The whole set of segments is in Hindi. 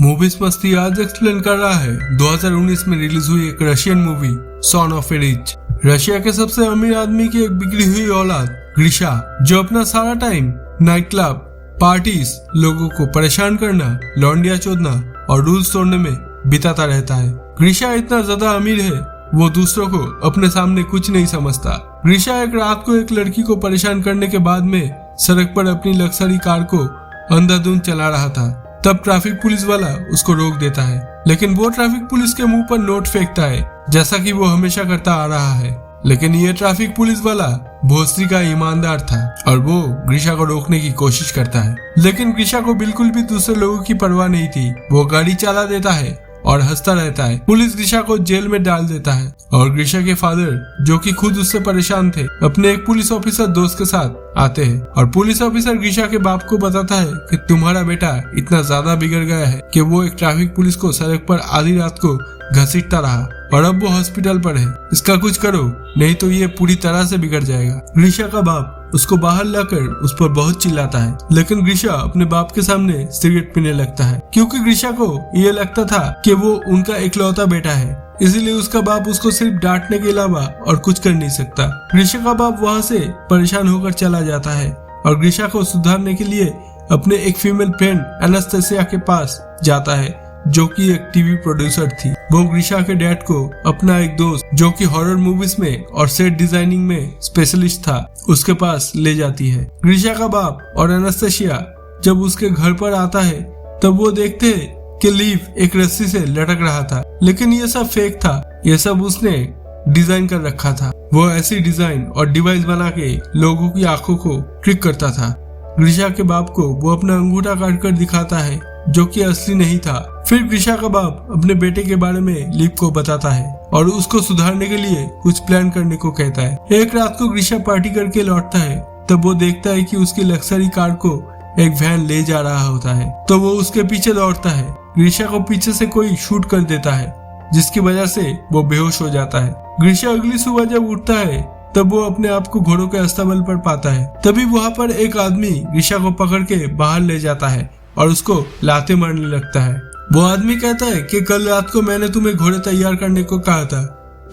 मूवीज मस्ती आज एक्सप्लेन कर रहा है 2019 में रिलीज हुई एक Russian movie son of A rich. Russia के सबसे अमीर आदमी की एक बिगड़ी हुई औलाद ग्रीशा, जो अपना सारा टाइम नाइट क्लब, पार्टीज, लोगों को परेशान करना, लौंडिया चोदना और रूल्स तोड़ने में बिताता रहता है। ग्रीशा इतना ज्यादा अमीर है वो दूसरों को अपने सामने कुछ नहीं समझता। ग्रीशा एक रात को एक लड़की को परेशान करने के बाद में सड़क पर अपनी लग्जरी कार को अंधाधुंध चला रहा था। तब ट्रैफिक पुलिस वाला उसको रोक देता है, लेकिन वो ट्रैफिक पुलिस के मुंह पर नोट फेंकता है, जैसा कि वो हमेशा करता आ रहा है। लेकिन ये ट्रैफिक पुलिस वाला भोसरी का ईमानदार था और वो ग्रीशा को रोकने की कोशिश करता है, लेकिन ग्रीशा को बिल्कुल भी दूसरे लोगों की परवाह नहीं थी। वो गाड़ी चला देता है और हंसता रहता है। पुलिस ग्रीशा को जेल में डाल देता है और ग्रीशा के फादर, जो कि खुद उससे परेशान थे, अपने एक पुलिस ऑफिसर दोस्त के साथ आते हैं और पुलिस ऑफिसर ग्रीशा के बाप को बताता है कि तुम्हारा बेटा इतना ज्यादा बिगड़ गया है कि वो एक ट्रैफिक पुलिस को सड़क पर आधी रात को घसीटता रहा और अब वो हॉस्पिटल पर है। इसका कुछ करो, नहीं तो ये पूरी तरह से बिगड़ जाएगा। ग्रीशा का बाप उसको बाहर लाकर उस पर बहुत चिल्लाता है, लेकिन ग्रीशा अपने बाप के सामने सिगरेट पीने लगता है, क्योंकि ग्रीशा को ये लगता था कि वो उनका इकलौता बेटा है। इसीलिए उसका बाप उसको सिर्फ डांटने के अलावा और कुछ कर नहीं सकता। ग्रीशा का बाप वहाँ से परेशान होकर चला जाता है और ग्रीशा को सुधारने के लिए अपने एक फीमेल फ्रेंड एनास्टेसिया के पास जाता है, जो कि एक टीवी प्रोड्यूसर थी। वो ग्रीशा के डैड को अपना एक दोस्त, जो कि हॉरर मूवीज में और सेट डिजाइनिंग में स्पेशलिस्ट था, उसके पास ले जाती है। ग्रीशा का बाप और एनास्टेसिया जब उसके घर पर आता है तब वो देखते हैं कि लीव एक रस्सी से लटक रहा था, लेकिन ये सब फेक था। ये सब उसने डिजाइन कर रखा था। वो ऐसी डिजाइन और डिवाइस बना के लोगों की आंखों को ट्रिक करता था। ग्रीशा के बाप को वो अपना अंगूठा काट कर दिखाता है, जो कि असली नहीं था। फिर ग्रीशा का बाप अपने बेटे के बारे में लीव को बताता है और उसको सुधारने के लिए कुछ प्लान करने को कहता है। एक रात को ग्रीशा पार्टी करके लौटता है, तब वो देखता है कि उसकी लग्जरी कार को एक वैन ले जा रहा होता है, तो वो उसके पीछे दौड़ता है। ग्रीशा को पीछे से कोई शूट कर देता है, जिसकी वजह से वो बेहोश हो जाता है। ग्रीशा अगली सुबह जब उठता है तब वो अपने आप को घोड़ों के अस्तबल पर पाता है। तभी वहाँ पर एक आदमी ग्रीशा को पकड़ के बाहर ले जाता है और उसको लाते मारने लगता है। वो आदमी कहता है कि कल रात को मैंने तुम्हें घोड़े तैयार करने को कहा था,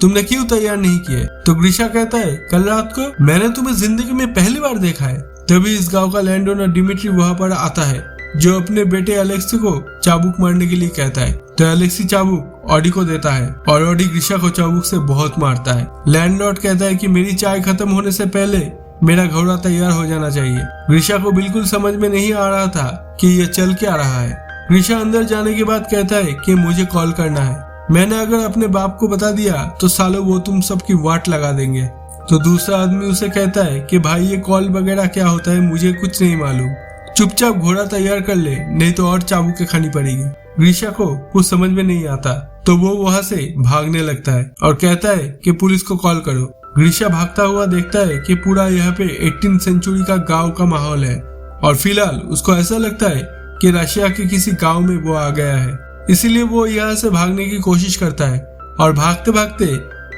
तुमने क्यों तैयार नहीं किए? तो ग्रीशा कहता है, कल रात को मैंने तुम्हें जिंदगी में पहली बार देखा है। तभी इस गांव का लैंड ओनर डिमिट्री वहाँ पर आता है, जो अपने बेटे अलेक्सी को चाबुक मारने के लिए कहता है। तो अलेक्सी चाबुक ऑडी को देता है और ऑडी ग्रीशा को चाबुक से बहुत मारता है। लैंडलॉर्ड कहता है कि मेरी चाय खत्म होने से पहले मेरा घोड़ा तैयार हो जाना चाहिए। ग्रीशा को बिल्कुल समझ में नहीं आ रहा था कि ये चल क्या रहा है। ग्रीशा अंदर जाने के बाद कहता है कि मुझे कॉल करना है, मैंने अगर अपने बाप को बता दिया तो सालों वो तुम सबकी वाट लगा देंगे। तो दूसरा आदमी उसे कहता है कि भाई ये कॉल वगैरह क्या होता है, मुझे कुछ नहीं मालूम, चुपचाप घोड़ा तैयार कर ले, नहीं तो और चाबुक खानी पड़ेगी। ग्रीशा को कुछ समझ में नहीं आता, तो वो वहाँ से भागने लगता है और कहता है कि पुलिस को कॉल करो। ग्रीशा भागता हुआ देखता है कि पूरा यहाँ पे 18वीं सेंचुरी का गांव का माहौल है और फिलहाल उसको ऐसा लगता है कि रशिया के किसी गांव में वो आ गया है। इसीलिए वो यहाँ से भागने की कोशिश करता है और भागते भागते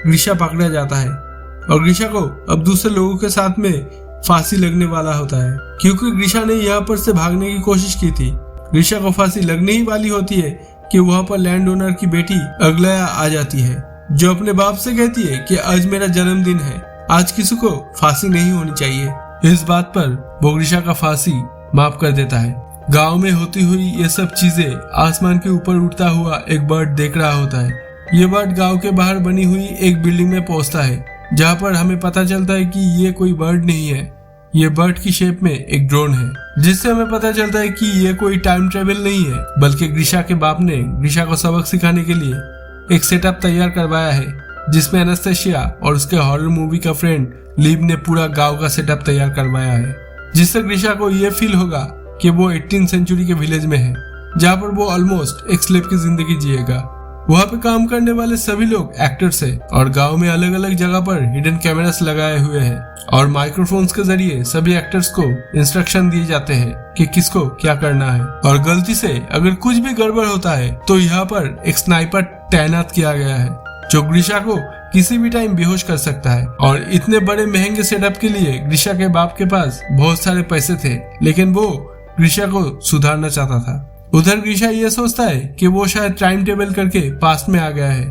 ग्रीशा पकड़ा जाता है और ग्रीशा को अब दूसरे लोगों के साथ में फांसी लगने वाला होता है, क्योंकि ग्रीशा ने यहाँ पर से भागने की कोशिश की थी। ग्रीशा को फांसी लगने ही वाली होती है कि वहाँ पर लैंड ओनर की बेटी अगलाया आ जाती है, जो अपने बाप से कहती है कि आज मेरा जन्मदिन है, आज किसी को फांसी नहीं होनी चाहिए। इस बात पर वो ग्रीशा का फांसी माफ कर देता है। गांव में होती हुई ये सब चीजें आसमान के ऊपर उड़ता हुआ एक बर्ड देख रहा होता है। ये बर्ड गांव के बाहर बनी हुई एक बिल्डिंग में पहुंचता है, जहां पर हमें पता चलता है कि ये कोई बर्ड नहीं है, ये बर्ड की शेप में एक ड्रोन है, जिससे हमें पता चलता है कि ये कोई टाइम ट्रेवल नहीं है, बल्कि ग्रीशा के बाप ने ग्रीशा को सबक सिखाने के लिए एक सेटअप तैयार करवाया है, जिसमें एनास्टेसिया और उसके हॉरर मूवी का फ्रेंड लीव ने पूरा गांव का सेटअप तैयार करवाया है, जिससे ग्रीशा को ये फील होगा कि वो 18वीं सेंचुरी के विलेज में है, जहाँ पर वो ऑलमोस्ट एक स्लेव की जिंदगी जिएगा। वहाँ पे काम करने वाले सभी लोग एक्टर्स हैं और गांव में अलग अलग जगह पर हिडन कैमरास लगाए हुए हैं और माइक्रोफोन्स के जरिए सभी एक्टर्स को इंस्ट्रक्शन दिए जाते हैं कि किसको क्या करना है। और गलती से अगर कुछ भी गड़बड़ होता है तो यहाँ पर एक स्नाइपर तैनात किया गया है, जो ग्रीशा को किसी भी टाइम बेहोश कर सकता है। और इतने बड़े महंगे सेटअप के लिए ग्रीशा के बाप के पास बहुत सारे पैसे थे, लेकिन वो ग्रीशा को सुधारना चाहता था। उधर ग्रीशा ये सोचता है कि वो शायद टाइम टेबल करके पास्ट में आ गया है।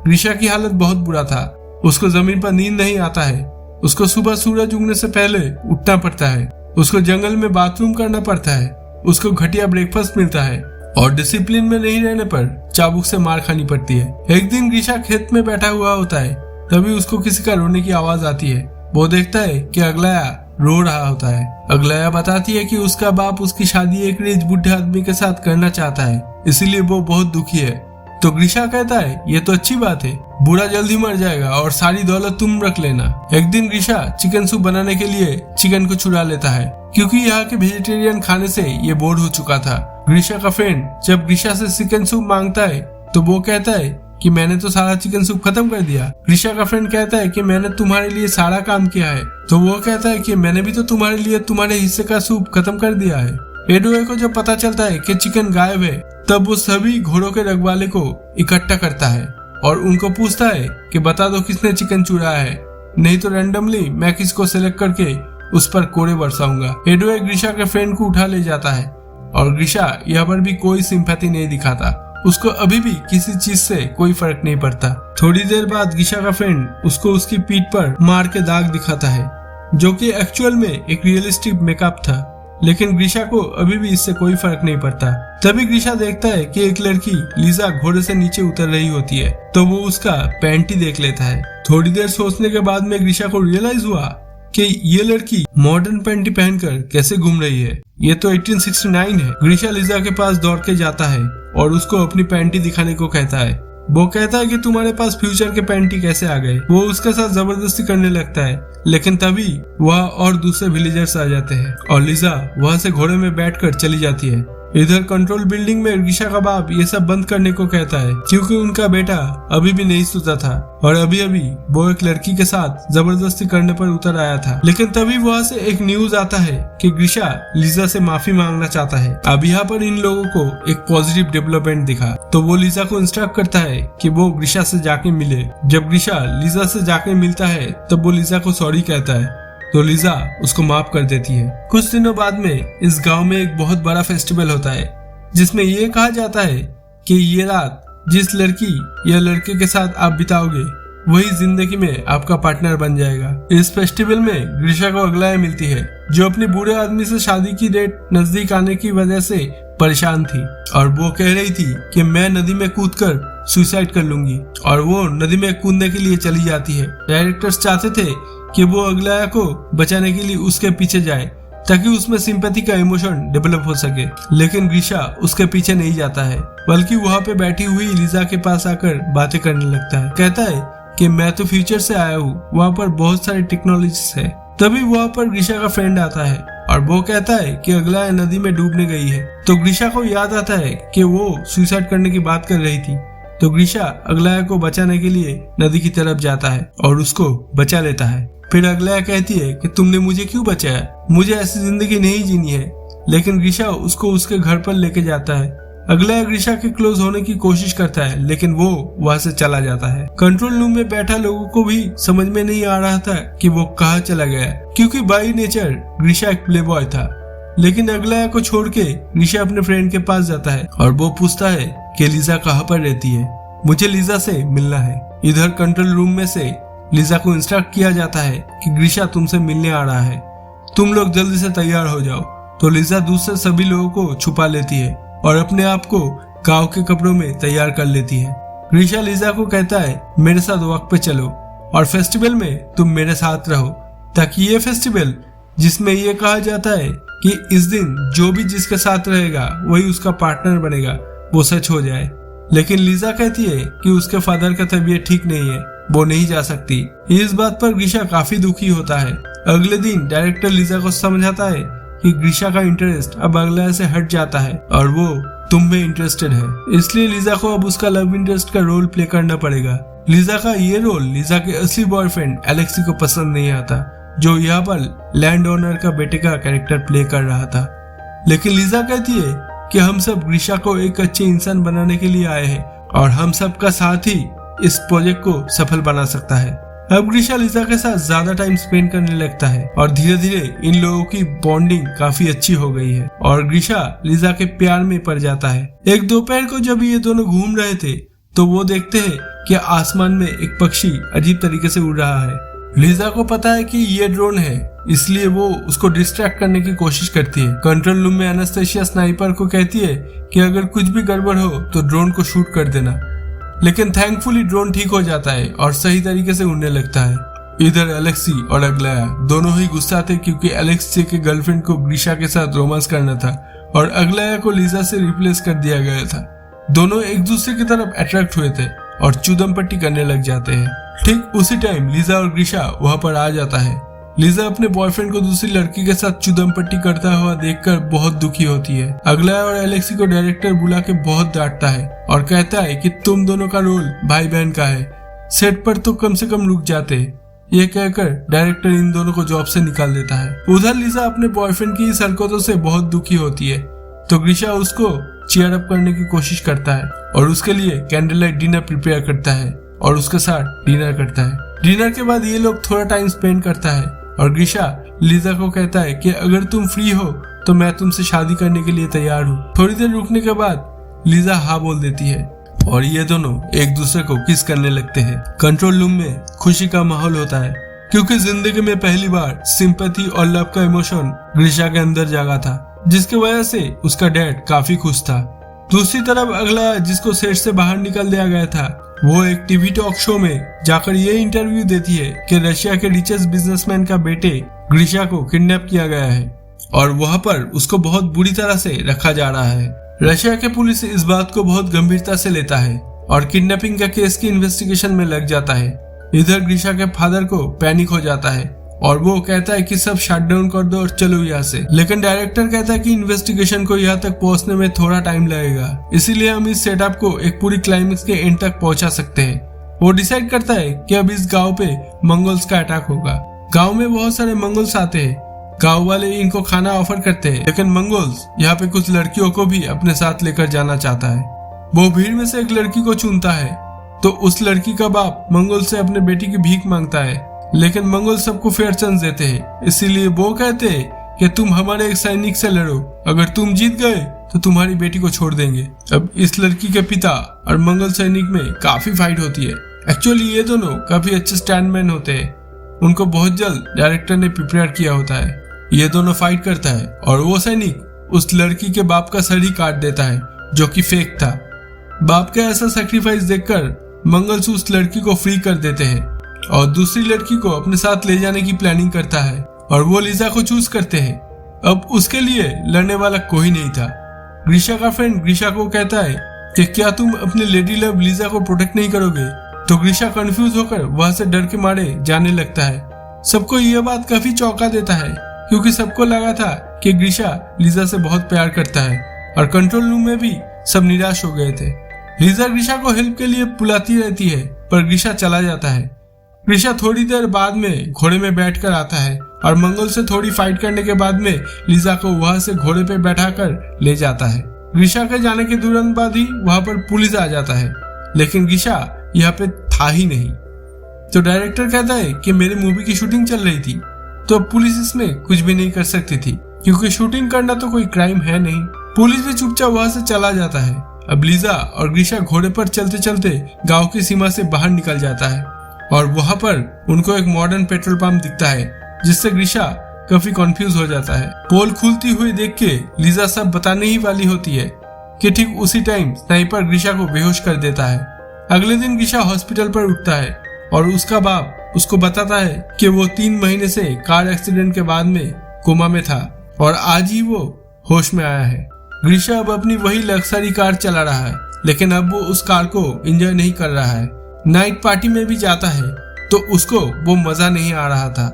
ग्रीशा की हालत बहुत बुरा था। उसको जमीन पर नींद नहीं आता है। उसको सुबह सूरज उगने से पहले उठना पड़ता है। उसको जंगल में बाथरूम करना पड़ता है। उसको घटिया ब्रेकफास्ट मिलता है और डिसिप्लिन में नहीं रहने पर चाबुक से मार खानी पड़ती है। एक दिन ग्रीशा खेत में बैठा हुआ होता है, तभी उसको किसी का रोने की आवाज आती है। वो देखता है कि अगलाया रो रहा होता है। अगलाया बताती है कि उसका बाप उसकी शादी एक रिच बुढ़े आदमी के साथ करना चाहता है, इसीलिए वो बहुत दुखी है। तो ग्रीशा कहता है ये तो अच्छी बात है, बूढ़ा जल्दी मर जाएगा और सारी दौलत तुम रख लेना। एक दिन ग्रीशा चिकन सूप बनाने के लिए चिकन को चुरा लेता है, क्योंकि यहाँ के वेजिटेरियन खाने से ये बोर हो चुका था। ग्रीशा का फ्रेंड जब ग्रीशा से चिकन सूप मांगता है तो वो कहता है कि मैंने तो सारा चिकन सूप खत्म कर दिया। ग्रीशा का फ्रेंड कहता है कि मैंने तुम्हारे लिए सारा काम किया है, तो वो कहता है कि मैंने भी तो तुम्हारे लिए तुम्हारे हिस्से का सूप खत्म कर दिया है। एडोए को जब पता चलता है कि चिकन गायब है, तब वो सभी घोड़ों के रखवाले को इकट्ठा करता है और उनको पूछता है कि बता दो किसने चिकन चुराया है, नहीं तो रैंडमली मैं किसको सिलेक्ट करके उस पर कोड़े बरसाऊंगा। एडोए ग्रीशा के फ्रेंड को उठा ले जाता है और ग्रीशा यहाँ पर भी कोई सिंपैथी नहीं दिखाता। उसको अभी भी किसी चीज से कोई फर्क नहीं पड़ता। थोड़ी देर बाद ग्रीशा का फ्रेंड उसको उसकी पीठ पर मार के दाग दिखाता है, जो कि एक्चुअल में एक रियलिस्टिक मेकअप था, लेकिन ग्रीशा को अभी भी इससे कोई फर्क नहीं पड़ता। तभी ग्रीशा देखता है कि एक लड़की लीजा घोड़े से नीचे उतर रही होती है, तो वो उसका पैंटी देख लेता है। थोड़ी देर सोचने के बाद में ग्रीशा को रियलाइज हुआ कि ये लड़की मॉडर्न पैंटी पहनकर कैसे घूम रही है। ये तो 1869 है। ग्रीशा लीजा के पास दौड़ के जाता है और उसको अपनी पैंटी दिखाने को कहता है। वो कहता है कि तुम्हारे पास फ्यूचर के पैंटी कैसे आ गए। वो उसके साथ जबरदस्ती करने लगता है, लेकिन तभी वह और दूसरे विलेजर्स आ जाते हैं और लीजा वहां से घोड़े में बैठकर चली जाती है। इधर कंट्रोल बिल्डिंग में ग्रीशा का बाप ये सब बंद करने को कहता है, क्योंकि उनका बेटा अभी भी नहीं सोता था और अभी अभी वो एक लड़की के साथ जबरदस्ती करने पर उतर आया था। लेकिन तभी वहां से एक न्यूज आता है कि ग्रीशा लीजा से माफी मांगना चाहता है। अब यहाँ पर इन लोगों को एक पॉजिटिव डेवलपमेंट दिखा, तो वो लीजा को इंस्ट्रक्ट करता है कि वो ग्रीशा से जाके मिले। जब ग्रीशा लीजा से जाके मिलता है तब वो लीजा को सॉरी कहता है, तो लीजा उसको माफ कर देती है। कुछ दिनों बाद में इस गांव में एक बहुत बड़ा फेस्टिवल होता है, जिसमें ये कहा जाता है कि ये रात जिस लड़की या लड़के के साथ आप बिताओगे वही जिंदगी में आपका पार्टनर बन जाएगा। इस फेस्टिवल में ग्रीशा को अगलाया मिलती है, जो अपने बूढ़े आदमी से शादी की डेट नजदीक आने की वजह से परेशान थी और वो कह रही थी कि मैं नदी में कूदकर सुसाइड कर लूंगी, और वो नदी में कूदने के लिए चली जाती है। डायरेक्टर्स चाहते थे कि वो अगलाया को बचाने के लिए उसके पीछे जाए, ताकि उसमें सिंपैथी का इमोशन डेवलप हो सके, लेकिन ग्रीशा उसके पीछे नहीं जाता है, बल्कि वहाँ पे बैठी हुई लीजा के पास आकर बातें करने लगता है। कहता है कि मैं तो फ्यूचर से आया हूँ, वहाँ पर बहुत सारी टेक्नोलॉजीज है। तभी वहाँ पर ग्रीशा का फ्रेंड आता है और वो कहता है कि अगलाया नदी में डूबने गई है। तो ग्रीशा को याद आता है कि वो सुसाइड करने की बात कर रही थी, तो ग्रीशा अगलाया को बचाने के लिए नदी की तरफ जाता है और उसको बचा लेता है। फिर अगलाया कहती है कि तुमने मुझे क्यों बचाया, मुझे ऐसी जिंदगी नहीं जीनी है, लेकिन ग्रीशा उसको उसके घर पर लेके जाता है। अगलाया ग्रीशा के क्लोज होने की कोशिश करता है, लेकिन वो वहां से चला जाता है। कंट्रोल रूम में बैठा लोगों को भी समझ में नहीं आ रहा था कि वो कहाँ चला गया, क्योंकि बाई नेचर ग्रीशा एक प्ले बॉय था। लेकिन अगलाया को छोड़ के ग्रीशा अपने फ्रेंड के पास जाता है और वो पूछता है कि लीजा कहाँ पर रहती है, मुझे लीजा से मिलना है। इधर कंट्रोल रूम में से लीजा को इंस्ट्रक्ट किया जाता है कि ग्रीशा तुमसे मिलने आ रहा है, तुम लोग जल्दी से तैयार हो जाओ। तो लीजा दूसरे सभी लोगों को छुपा लेती है और अपने आप को गांव के कपड़ों में तैयार कर लेती है। ग्रीशा लीजा को कहता है मेरे साथ वक्त पे चलो और फेस्टिवल में तुम मेरे साथ रहो, ताकि ये फेस्टिवल जिसमें ये कहा जाता है कि इस दिन जो भी जिसके साथ रहेगा वही उसका पार्टनर बनेगा, वो सच हो जाए। लेकिन लीजा कहती है कि उसके फादर का तबीयत ठीक नहीं है, वो नहीं जा सकती। इस बात पर ग्रीशा काफी दुखी होता है। अगले दिन डायरेक्टर लीजा को समझाता है कि ग्रीशा का इंटरेस्ट अब अगलाया से हट जाता है और वो तुम में इंटरेस्टेड है, इसलिए लीजा को अब उसका लव इंटरेस्ट का रोल प्ले करना पड़ेगा। लीजा का ये रोल लीजा के असली बॉयफ्रेंड एलेक्सी को पसंद नहीं आता, जो यहाँ पर लैंड ओनर का बेटे का कैरेक्टर प्ले कर रहा था। लेकिन लीजा कहती है कि हम सब ग्रीशा को एक अच्छे इंसान बनाने के लिए आए हैं और हम सब का साथ ही इस प्रोजेक्ट को सफल बना सकता है। अब ग्रीशा लिजा के साथ ज्यादा टाइम स्पेंड करने लगता है और धीरे धीरे इन लोगों की बॉन्डिंग काफी अच्छी हो गई है और ग्रीशा लिजा के प्यार में पड़ जाता है। एक दोपहर को जब ये दोनों घूम रहे थे तो वो देखते हैं कि आसमान में एक पक्षी अजीब तरीके से उड़ रहा है। लिजा को पता है कि ये ड्रोन है, इसलिए वो उसको डिस्ट्रैक्ट करने की कोशिश करती है। कंट्रोल रूम में एनास्टेशिया स्नाइपर को कहती है कि अगर कुछ भी गड़बड़ हो तो ड्रोन को शूट कर देना, लेकिन थैंकफुली ड्रोन ठीक हो जाता है और सही तरीके से उड़ने लगता है। इधर एलेक्सी और अग्लाया दोनों ही गुस्सा थे क्योंकि एलेक्सी के गर्लफ्रेंड को ग्रीशा के साथ रोमांस करना था और अग्लाया को लिजा से रिप्लेस कर दिया गया था। दोनों एक दूसरे की तरफ अट्रैक्ट हुए थे और चुदम पट्टी करने लग जाते हैं। ठीक उसी टाइम लिजा और ग्रीशा वहां पर आ जाता है। लिजा अपने बॉयफ्रेंड को दूसरी लड़की के साथ चुदम पट्टी करता हुआ देखकर बहुत दुखी होती है। अग्लाया और एलेक्सी को डायरेक्टर बुला के बहुत डांटता है और कहता है कि तुम दोनों का रोल भाई बहन का है, सेट पर तो कम से कम रुक जाते। ये कहकर डायरेक्टर इन दोनों को जॉब से निकाल देता है। उधर लिजा अपने बॉयफ्रेंड की इस हरकतों से बहुत दुखी होती है तो ग्रीशा उसको चीयर अप करने की कोशिश करता है और उसके लिए कैंडल लाइट डिनर प्रिपेयर करता है और उसके साथ डिनर करता है। डिनर के बाद ये लोग थोड़ा टाइम स्पेंड करता है और ग्रीशा लिजा को कहता है कि अगर तुम फ्री हो तो मैं तुमसे शादी करने के लिए तैयार हूँ। थोड़ी देर रुकने के बाद लिजा हाँ बोल देती है और ये दोनों एक दूसरे को किस करने लगते हैं। कंट्रोल रूम में खुशी का माहौल होता है क्योंकि जिंदगी में पहली बार सिंपैथी और लव का इमोशन ग्रीशा के अंदर जागा था, जिसकी वजह से उसका डैड काफी खुश था। दूसरी तरफ अगला जिसको सेट से बाहर निकाल दिया गया था वो एक टीवी टॉक शो में जाकर ये इंटरव्यू देती है कि रशिया के रिचेस्ट बिजनेसमैन का बेटे ग्रीशा को किडनैप किया गया है और वहां पर उसको बहुत बुरी तरह से रखा जा रहा है। रशिया के पुलिस इस बात को बहुत गंभीरता से लेता है और किडनैपिंग का केस की इन्वेस्टिगेशन में लग जाता है। इधर ग्रीशा के फादर को पैनिक हो जाता है और वो कहता है कि सब शट डाउन कर दो और चलो यहाँ से, लेकिन डायरेक्टर कहता है कि इन्वेस्टिगेशन को यहाँ तक पहुँचने में थोड़ा टाइम लगेगा, इसीलिए हम इस सेटअप को एक पूरी क्लाइमेक्स के एंड तक पहुँचा सकते हैं। वो डिसाइड करता है कि अब इस गांव पे मंगोल्स का अटैक होगा। गांव में बहुत सारे मंगोल्स आते हैं। गांव वाले इनको खाना ऑफर करते हैं, लेकिन मंगोल्स यहाँ पे कुछ लड़कियों को भी अपने साथ लेकर जाना चाहता है। वो भीड़ में से एक लड़की को चुनता है तो उस लड़की का बाप मंगोल से अपने बेटी की भीख मांगता है, लेकिन मंगोल सबको फेयर चांस देते हैं। इसीलिए वो कहते हैं कि तुम हमारे एक सैनिक से लड़ो, अगर तुम जीत गए तो तुम्हारी बेटी को छोड़ देंगे। अब इस लड़की के पिता और मंगोल सैनिक में काफी फाइट होती है। एक्चुअली ये दोनों काफी अच्छे स्टैंडमैन होते हैं, उनको बहुत जल्द डायरेक्टर ने प्रिपेयर किया होता है। ये दोनों फाइट करता है और वो सैनिक उस लड़की के बाप का सर ही काट देता है जो कि फेक था। बाप का ऐसा सैक्रिफाइस देखकर मंगल्स उस लड़की को फ्री कर देते हैं और दूसरी लड़की को अपने साथ ले जाने की प्लानिंग करता है और वो लिजा को चूज करते हैं। अब उसके लिए लड़ने वाला कोई नहीं था। ग्रीशा का फ्रेंड ग्रीशा को कहता है कि क्या तुम अपने लेडी लव लिजा को प्रोटेक्ट नहीं करोगे, तो ग्रीशा कंफ्यूज होकर वहां से डर के मारे जाने लगता है। सबको यह बात काफी चौंका देता है क्योंकि सबको लगा था कि ग्रीशा लिजा से बहुत प्यार करता है और कंट्रोल रूम में भी सब निराश हो गए थे। लिजा ग्रीशा को हेल्प के लिए बुलाती रहती है पर ग्रीशा चला जाता है। ग्रीशा थोड़ी देर बाद में घोड़े में बैठकर आता है और मंगोल से थोड़ी फाइट करने के बाद में लिजा को वहां से घोड़े पे बैठाकर ले जाता है। ग्रीशा के जाने के तुरंत बाद ही वहां पर पुलिस आ जाता है, लेकिन ग्रीशा यहाँ पे था ही नहीं। तो डायरेक्टर कहता है कि मेरी मूवी की शूटिंग चल रही थी तो पुलिस इसमें कुछ भी नहीं कर सकती थी क्योंकि शूटिंग करना तो कोई क्राइम है नहीं। पुलिस भी चुपचाप वहां से चला जाता है। अब लिजा और ग्रीशा घोड़े पर चलते चलते गांव की सीमा से बाहर निकल जाता है और वहां पर उनको एक मॉडर्न पेट्रोल पंप दिखता है जिससे ग्रीशा काफी कंफ्यूज हो जाता है। पोल खुलती हुई देख के लिजा सब बताने ही वाली होती है कि ठीक उसी टाइम स्नाइपर ग्रीशा को बेहोश कर देता है। अगले दिन ग्रीशा हॉस्पिटल पर उठता है और उसका बाप उसको बताता है कि वो 3 महीने से कार एक्सीडेंट के बाद में कोमा में था और आज ही वो होश में आया है। ग्रीशा अब अपनी वही लग्जरी कार चला रहा है, लेकिन अब वो उस कार को एंजॉय नहीं कर रहा है। नाइट पार्टी में भी जाता है तो उसको वो मजा नहीं आ रहा था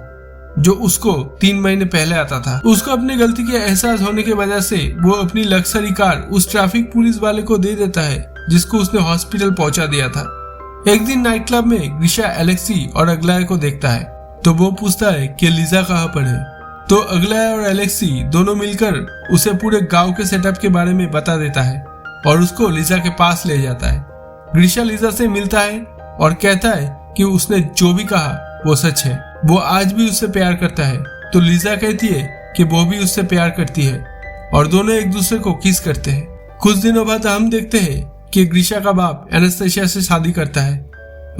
जो उसको 3 महीने पहले आता था। उसको अपनी गलती के एहसास होने की वजह से वो अपनी लग्जरी कार उस ट्रैफिक पुलिस वाले को दे देता है जिसको उसने हॉस्पिटल पहुंचा दिया था। एक दिन नाइट क्लब में ग्रीशा एलेक्सी और अग्लाया को देखता है तो वो पूछता है कि लिजा कहाँ पर है। तो अग्लाया और एलेक्सी दोनों मिलकर उसे पूरे गांव के सेटअप के बारे में बता देता है और उसको लिजा के पास ले जाता है। ग्रीशा लिजा से मिलता है और कहता है कि उसने जो भी कहा वो सच है, वो आज भी उससे प्यार करता है। तो लीजा कहती है कि वो भी उससे प्यार करती है और दोनों एक दूसरे को किस करते हैं। कुछ दिनों बाद हम देखते हैं कि ग्रीशा का बाप एनास्टेशिया से शादी करता है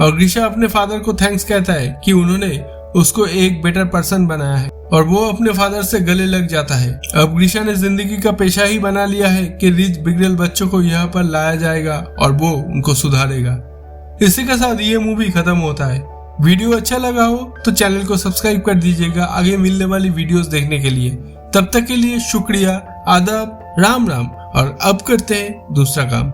और ग्रीशा अपने फादर को थैंक्स कहता है कि उन्होंने उसको एक बेटर पर्सन बनाया है और वो अपने फादर से गले लग जाता है। अब ग्रीशा ने जिंदगी का पेशा ही बना लिया है कि रिच बिगड़ेल बच्चों को यहाँ पर लाया जाएगा और वो उनको सुधारेगा। इसी के साथ ये मूवी खत्म होता है। वीडियो अच्छा लगा हो तो चैनल को सब्सक्राइब कर दीजिएगा आगे मिलने वाली वीडियोस देखने के लिए। तब तक के लिए शुक्रिया, आदाब, राम राम। और अब करते हैं दूसरा काम।